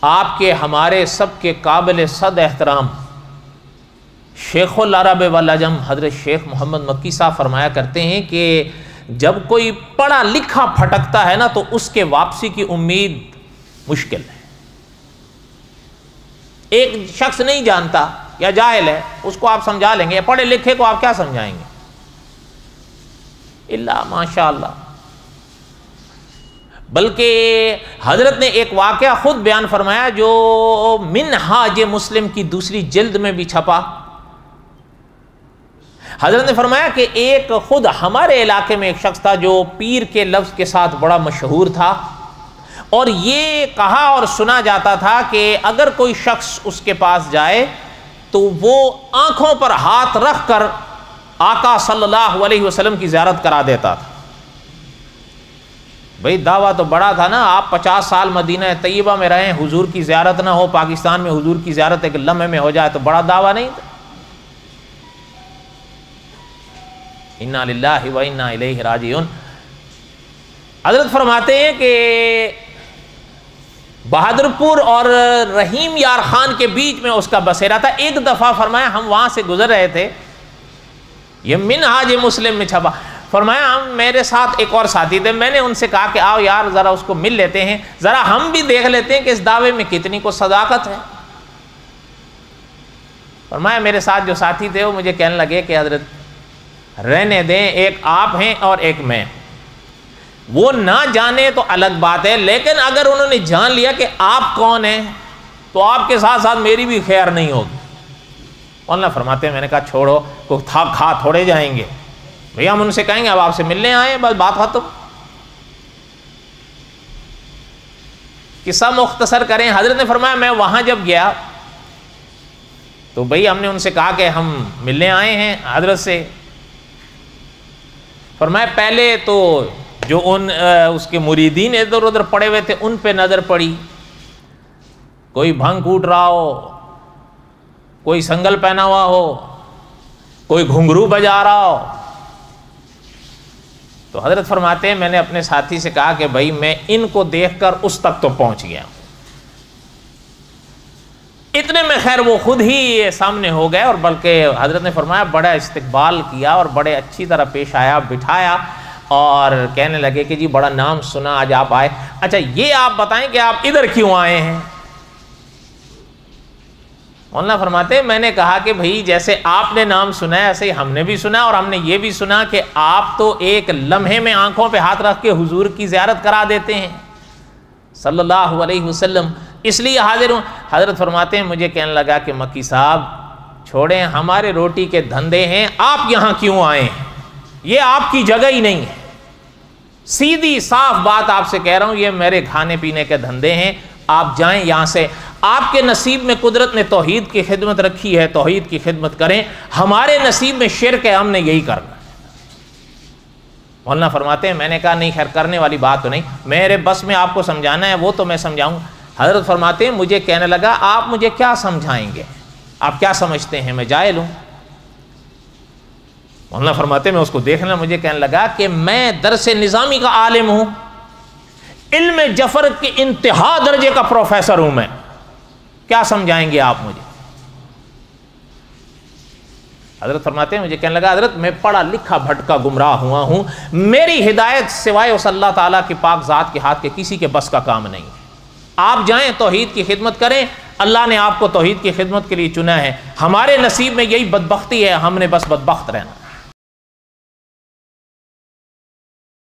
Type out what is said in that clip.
آپ کے ہمارے سب کے قابل صد احترام شیخ العرب والعجم حضرت شیخ محمد مکی صاحب فرمایا کرتے ہیں کہ جب کوئی پڑھا لکھا پھٹکتا ہے نا تو اس کے واپسی کی امید مشکل ہے۔ ایک شخص نہیں جانتا یا جاہل ہے، اس کو آپ سمجھا لیں گے، پڑھے لکھے کو آپ کیا سمجھائیں گے؟ اللہ ماشاء اللہ۔ بلکہ حضرت نے ایک واقعہ خود بیان فرمایا جو منہاج مسلم کی دوسری جلد میں بھی چھپا۔ حضرت نے فرمایا کہ ایک خود ہمارے علاقے میں ایک شخص تھا جو پیر کے لفظ کے ساتھ بڑا مشہور تھا، اور یہ کہا اور سنا جاتا تھا کہ اگر کوئی شخص اس کے پاس جائے تو وہ آنکھوں پر ہاتھ رکھ کر آقا صلی اللہ علیہ وسلم کی زیارت کرا دیتا تھا۔ بھئی دعویٰ تو بڑا تھا نا، آپ 50 سال مدینہ طیبہ میں رہیں، حضور کی زیارت نہ ہو، پاکستان میں حضور کی زیارت ایک لمحے میں ہو جائے تو بڑا دعویٰ نہیں تھا؟ انا للہ و انا الیہ راجعون۔ حضرت فرماتے ہیں کہ بہادر پور اور رحیم یار خان کے بیچ میں اس کا بسیرا تھا۔ ایک دفعہ فرمایا ہم وہاں سے گزر رہے تھے، یہ منہاج مسلم میں چھپا، فرمایا ہم میرے ساتھ ایک اور ساتھی تھے، میں نے ان سے کہا کہ آؤ یار ذرا اس کو مل لیتے ہیں، ذرا ہم بھی دیکھ لیتے ہیں کہ اس دعوے میں کتنی کو صداقت ہے۔ فرمایا میرے ساتھ جو ساتھی تھے وہ مجھے کہنے لگے کہ حضرت رہنے دیں، ایک آپ ہیں اور ایک میں، وہ نہ جانے تو الگ بات ہے، لیکن اگر انہوں نے جان لیا کہ آپ کون ہیں تو آپ کے ساتھ ساتھ میری بھی خیر نہیں ہوگی۔ اللہ فرماتے ہیں میں نے کہا چھوڑو، کوئی تھا کھا تھوڑے جائیں گے بھیا، ہم ان سے کہیں گے اب آپ سے ملنے آئے، بس بات ختم۔ قصہ مختصر کریں، حضرت نے فرمایا میں وہاں جب گیا تو بھئی ہم نے ان سے کہا کہ ہم ملنے آئے ہیں حضرت سے۔ فرمایا پہلے تو جو اس کے مریدین ادھر ادھر پڑے ہوئے تھے ان پہ نظر پڑی، کوئی بھنگ کوٹ رہا ہو، کوئی سنگل پہنا ہوا ہو، کوئی گھنگرو بجا رہا ہو۔ تو حضرت فرماتے ہیں میں نے اپنے ساتھی سے کہا کہ بھائی میں ان کو دیکھ کر اس تک تو پہنچ گیا ہوں۔ اتنے میں خیر وہ خود ہی سامنے ہو گئے، اور بلکہ حضرت نے فرمایا بڑا استقبال کیا اور بڑے اچھی طرح پیش آیا، بٹھایا اور کہنے لگے کہ جی بڑا نام سنا آج آپ آئے، اچھا یہ آپ بتائیں کہ آپ ادھر کیوں آئے ہیں؟ مولانا فرماتے ہیں میں نے کہا کہ بھئی جیسے آپ نے نام سنا ہے ایسے ہی ہم نے بھی سنا، اور ہم نے یہ بھی سنا کہ آپ تو ایک لمحے میں آنکھوں پہ ہاتھ رکھ کے حضور کی زیارت کرا دیتے ہیں صلی اللہ علیہ وسلم، اس لیے حاضر ہوں۔ حضرت فرماتے ہیں مجھے کہنے لگا کہ مکی صاحب چھوڑیں، ہمارے روٹی کے دھندے ہیں، آپ یہاں کیوں آئے ہیں؟ یہ آپ کی جگہ ہی نہیں ہے، سیدھی صاف بات آپ سے کہہ رہا ہوں، یہ میرے کھانے پینے کے دھندے ہیں، آپ جائیں یہاں سے۔ آپ کے نصیب میں قدرت نے توحید کی خدمت رکھی ہے، توحید کی خدمت کریں، ہمارے نصیب میں شرک ہے، ہم نے یہی کرنا ہے۔ مولانا فرماتے ہیں میں نے کہا نہیں خیر کرنے والی بات تو نہیں، میرے بس میں آپ کو سمجھانا ہے وہ تو میں سمجھاؤں۔ حضرت فرماتے ہیں مجھے کہنے لگا آپ مجھے کیا سمجھائیں گے، آپ کیا سمجھتے ہیں میں جاہل ہوں؟ مولانا فرماتے ہیں میں اس کو دیکھنا، مجھے کہنے لگا کہ میں درس نظامی کا عالم ہوں، علم جفر کے انتہا درجے کا پروفیسر ہوں، میں کیا سمجھائیں گے آپ مجھے؟ حضرت فرماتے ہیں مجھے کہنے لگا حضرت میں پڑھا لکھا بھٹکا گمراہ ہوا ہوں، میری ہدایت سوائے اس اللہ تعالیٰ کی پاک ذات کے ہاتھ کے کسی کے بس کا کام نہیں ہے، آپ جائیں توحید کی خدمت کریں، اللہ نے آپ کو توحید کی خدمت کے لیے چنا ہے، ہمارے نصیب میں یہی بدبختی ہے، ہم نے بس بدبخت رہنا۔